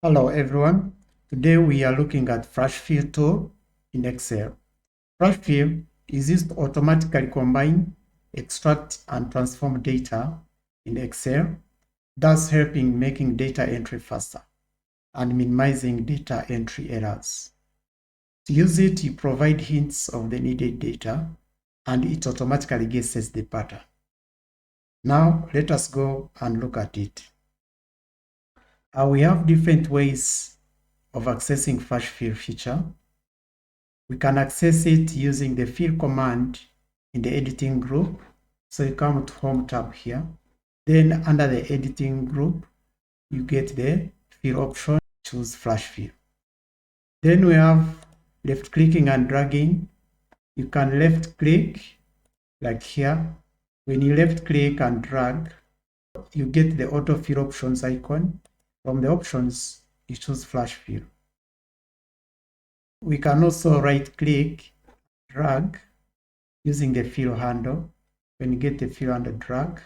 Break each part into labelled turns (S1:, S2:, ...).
S1: Hello everyone. Today we are looking at Flash Fill tool in Excel. Flash Fill is used to automatically combine, extract, and transform data in Excel, thus helping making data entry faster and minimizing data entry errors. To use it, you provide hints of the needed data, and it automatically guesses the pattern. Now let us go and look at it. We have different ways of accessing Flash Fill feature. We can access it using the fill command in the editing group. So you come to Home tab here. Then under the editing group, you get the fill option, choose Flash Fill. Then we have left clicking and dragging. You can left click like here. When you left click and drag, you get the auto fill options icon. From the options, you choose Flash Fill. We can also right click, drag using the fill handle. When you get the fill handle, drag,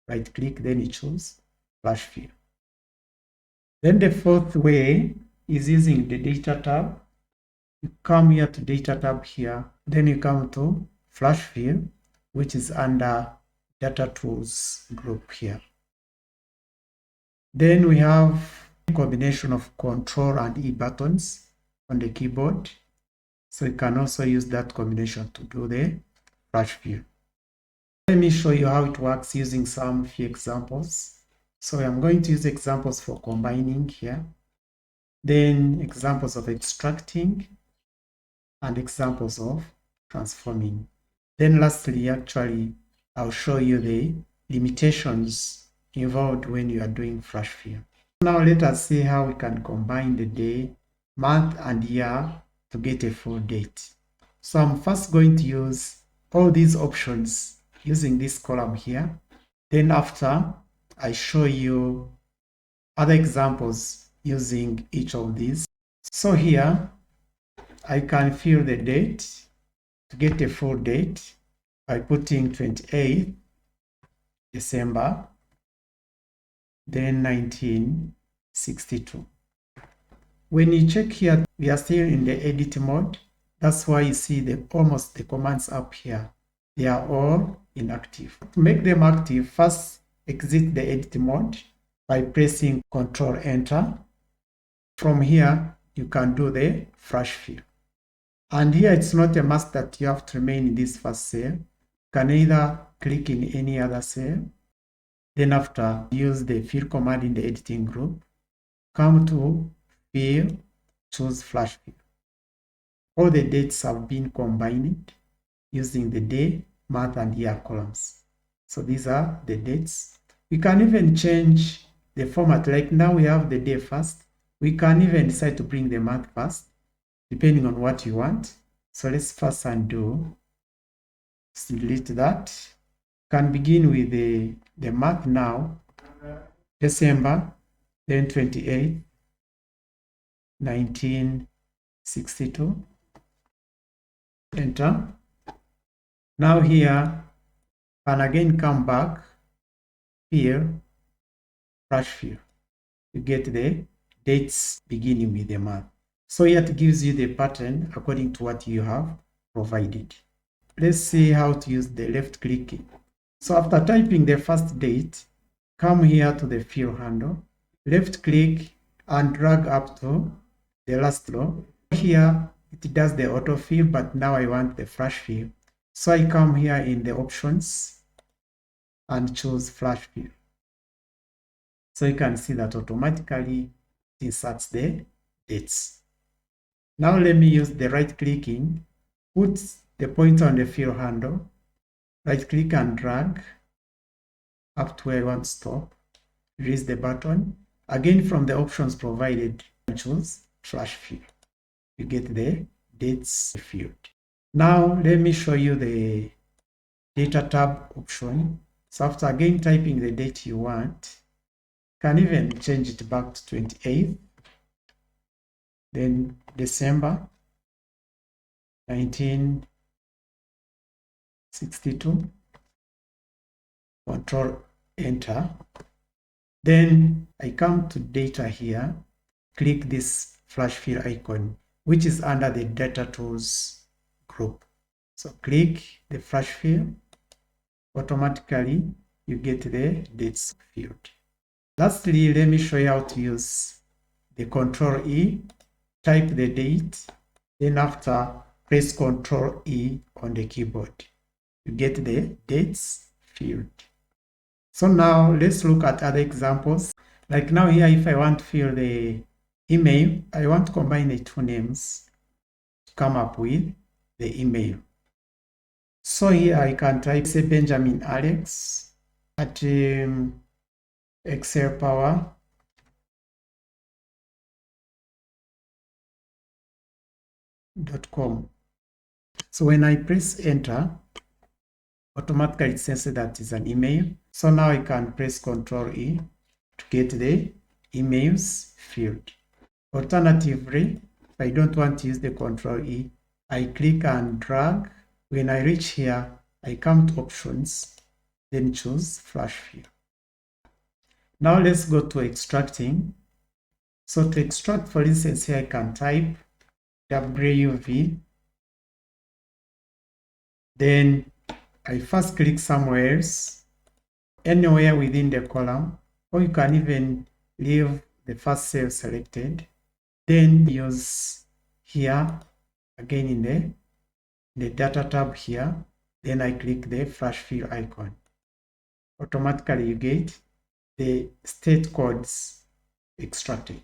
S1: right click, then you choose Flash Fill. Then the fourth way is using the data tab. You come here to data tab here, then you come to Flash Fill, which is under data tools group here. Then we have a combination of Control and E buttons on the keyboard. So you can also use that combination to do the Flash Fill. Let me show you how it works using some few examples. So I'm going to use examples for combining here, then examples of extracting, and examples of transforming. Then lastly, actually, I'll show you the limitations involved when you are doing Flash Fill. Now let us see how we can combine the day, month, and year to get a full date. So I'm first going to use all these options using this column here. Then after, I show you other examples using each of these. So here, I can fill the date to get a full date by putting 28th December, then 1962. When you check here, we are still in the edit mode. That's why you see almost the commands up here. They are all inactive. To make them active, first exit the edit mode by pressing Ctrl Enter. From here, you can do the Flash Fill. And here it's not a must that you have to remain in this first cell. You can either click in any other cell. Then after, use the fill command in the editing group. Come to Fill, choose Flash Fill. All the dates have been combined using the day, month, and year columns. So these are the dates. We can even change the format. Like now we have the day first. We can even decide to bring the month first, depending on what you want. So let's first undo. Delete that. Can begin with the month now, December, then 28, 1962. Enter. Now here, and again come back, here, Flash Fill. You get the dates beginning with the month. So here it gives you the pattern according to what you have provided. Let's see how to use the left clicking. So after typing the first date, come here to the fill handle, left click and drag up to the last row. Here it does the autofill, but now I want the Flash Fill. So I come here in the options and choose Flash Fill. So you can see that automatically it inserts the dates. Now let me use the right clicking, put the pointer on the fill handle, right click and drag up to where I want to stop, release the button. Again, from the options provided, choose Flash Fill. You get the dates filled. Now let me show you the data tab option. So after again typing the date you want, you can even change it back to 28th, then December 1962. Control Enter. Then I come to data here. click this flash fill icon, which is under the data tools group. So click the flash fill, automatically you get the dates field. Lastly, let me show you how to use the CTRL+E, type the date, then after press CTRL+E on the keyboard. You get the dates field. So now let's look at other examples. Like now here, if I want to fill the email, I want to combine the two names to come up with the email. So here I can type say Benjamin Alex at excelpower.com. So when I press enter, automatically it says that is an email. So now I can press CTRL+E to get the emails field. Alternatively, if I don't want to use the CTRL+E, I click and drag. When I reach here, I come to options, then choose flash fill. Now let's go to extracting. So to extract, for instance, here I can type WV. Then I first click somewhere else, anywhere within the column, or you can even leave the first cell selected. Then use here again in the data tab here. Then I click the flash fill icon. Automatically you get the state codes extracted.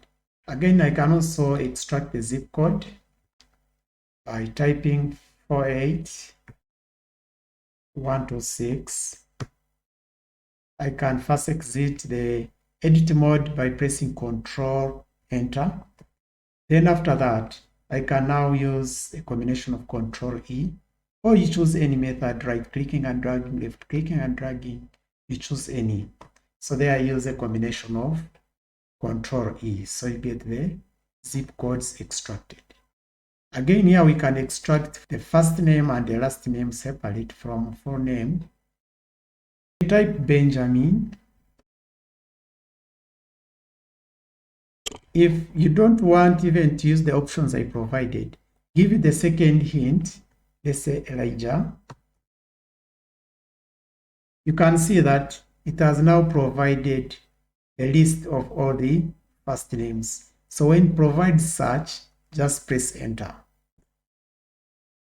S1: Again, I can also extract the zip code by typing 48126. I can first exit the edit mode by pressing Ctrl Enter. Then after that, I can now use a combination of CTRL+E, or you choose any method, right clicking and dragging, left clicking and dragging, you choose any. So there I use a combination of CTRL+E, so you get the zip codes extracted. Again, here we can extract the first name and the last name separate from full name. Type Benjamin. If you don't want even to use the options I provided, give it the second hint. Let's say Elijah. You can see that it has now provided a list of all the first names. So when provide search, just press enter.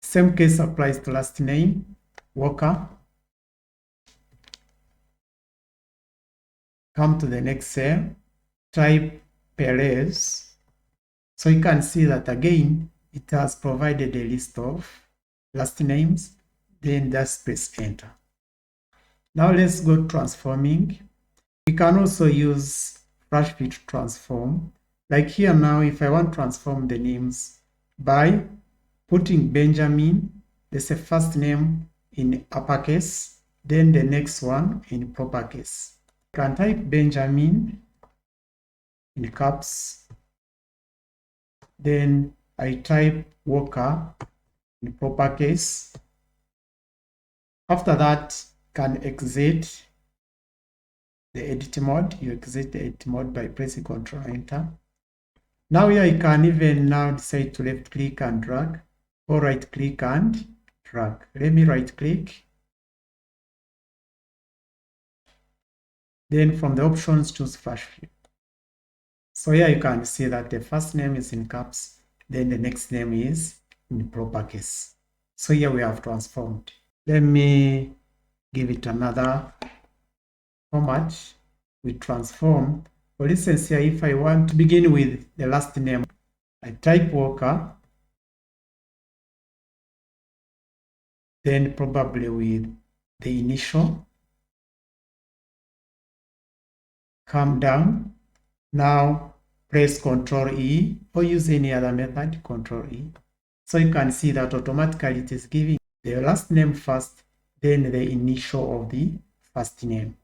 S1: Same case applies to last name, Walker. Come to the next cell, type Perez. So you can see that again, it has provided a list of last names, then just press enter. Now let's go transforming. We can also use flash fill to transform. Like here now, if I want to transform the names by putting Benjamin, there's a first name in uppercase, then the next one in proper case. I can type Benjamin in caps, then I type Walker in proper case. After that, can exit the edit mode. You exit the edit mode by pressing Ctrl Enter. Now here you can even now decide to left click and drag, or right click and drag. Let me right click. Then from the options, choose flash fill. So here you can see that the first name is in caps, then the next name is in proper case. So here we have transformed. Let me give it another format. We transform. For instance, here if I want to begin with the last name, I type Walker, then probably with the initial, come down. Now press Ctrl+E or use any other method, Ctrl+E. So you can see that automatically it is giving the last name first, then the initial of the first name.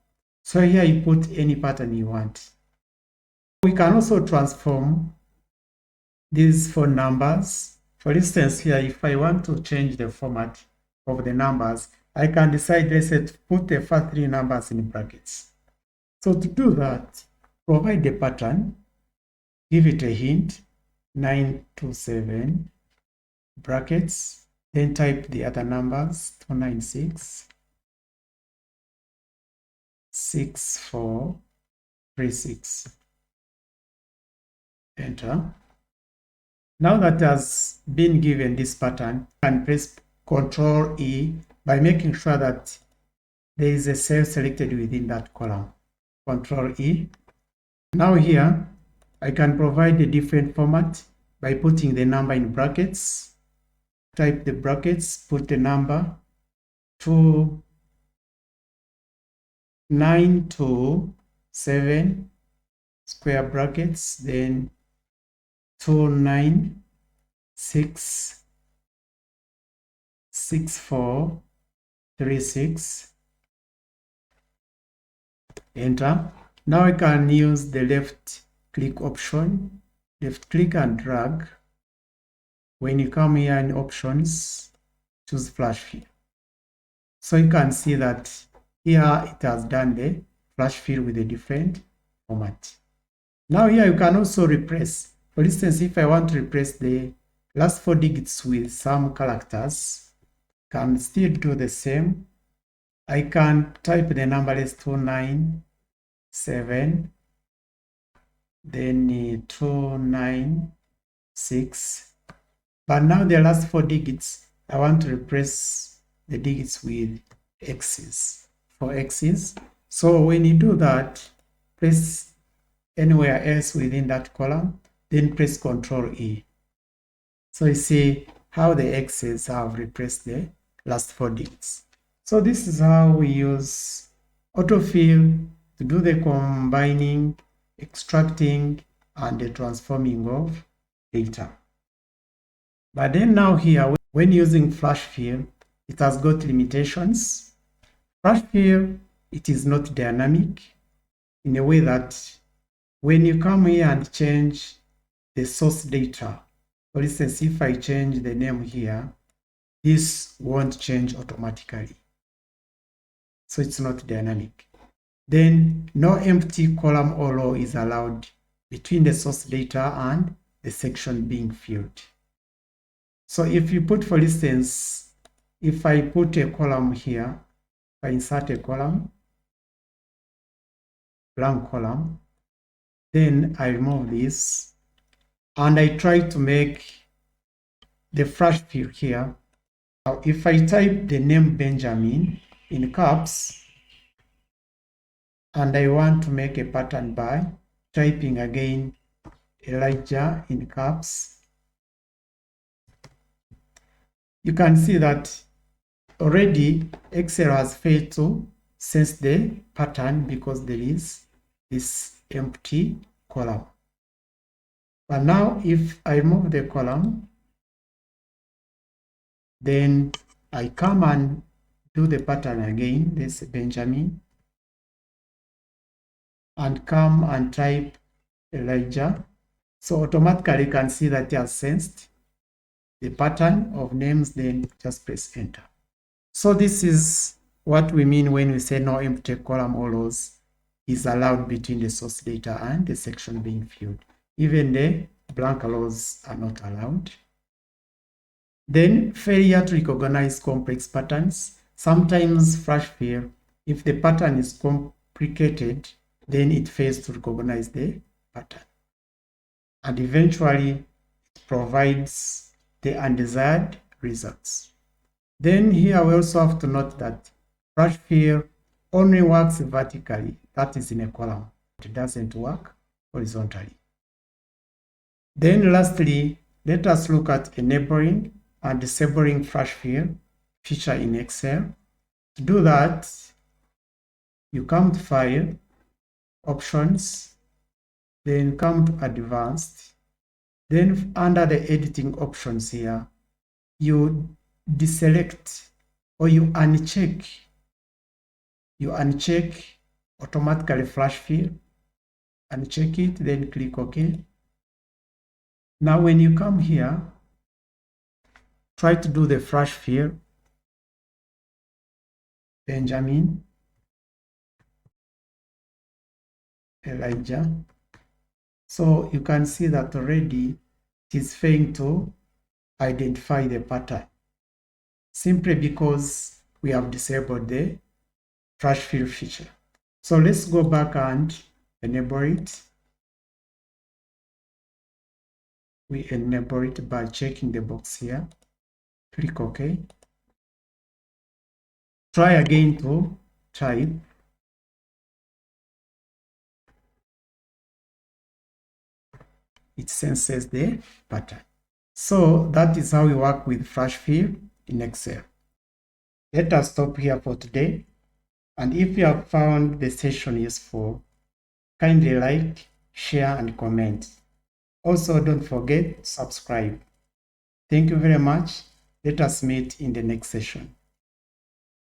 S1: So here you put any pattern you want. We can also transform these phone numbers. For instance, here, if I want to change the format of the numbers, I can decide, let's say, to put the first three numbers in brackets. So to do that, provide the pattern. give it a hint, 927 brackets, then type the other numbers, 296, 6436. Enter. Now that has been given this pattern, you can press CTRL E by making sure that there is a cell selected within that column. CTRL E. Now here, I can provide a different format by putting the number in brackets. Type the brackets, put the number 2927 square brackets, then 296 6436. Enter. Now I can use the left click option, left click and drag. When you come here in options, choose flash fill. So you can see that here it has done the flash fill with a different format. Now here you can also replace. For instance, if I want to replace the last 4 digits with some characters, can still do the same. I can type the number as 297, then 296. But now the last 4 digits, I want to replace the digits with X's, for X's. So when you do that, press anywhere else within that column, then press CTRL E. So you see how the X's have replaced the last 4 digits. So this is how we use autofill to do the combining, extracting, and the transforming of data. But then now here, when using flash fill, it has got limitations. Flash fill, it is not dynamic in a way that when you come here and change the source data, for instance, if I change the name here, this won't change automatically. So it's not dynamic. Then no empty column or row is allowed between the source data and the section being filled. So if you put, for instance, if I put a column here, if I insert a column, blank column, then I remove this, and I try to make the flash fill here. Now, if I type the name Benjamin in caps, and I want to make a pattern by typing again Elijah in caps, you can see that already Excel has failed to sense the pattern because there is this empty column. But now if I remove the column, then I come and do the pattern again, this Benjamin, and come and type Elijah. So automatically you can see that it has sensed the pattern of names, then just press enter. So this is what we mean when we say no empty column or rows is allowed between the source data and the section being filled. Even the blank rows are not allowed. Then failure to recognize complex patterns. Sometimes flash fill, if the pattern is complicated, then it fails to recognize the pattern. And eventually it provides the undesired results. Then here we also have to note that flash fill only works vertically, that is in a column. It doesn't work horizontally. Then lastly, let us look at enabling and disabling flash fill feature in Excel. To do that, you come to File, Options, then come to Advanced. Then under the editing options here, you deselect or you uncheck automatically flash fill, uncheck it, then click OK. Now when you come here, try to do the flash fill, Benjamin, Elijah. So you can see that already it is failing to identify the pattern, simply because we have disabled the flash fill feature. So let's go back and enable it. We enable it by checking the box here. Click OK. Try again to type. It senses the pattern. So that is how we work with flash fill in Excel. Let us stop here for today. And if you have found the session useful, kindly like, share, and comment. Also, don't forget to subscribe. Thank you very much. Let us meet in the next session.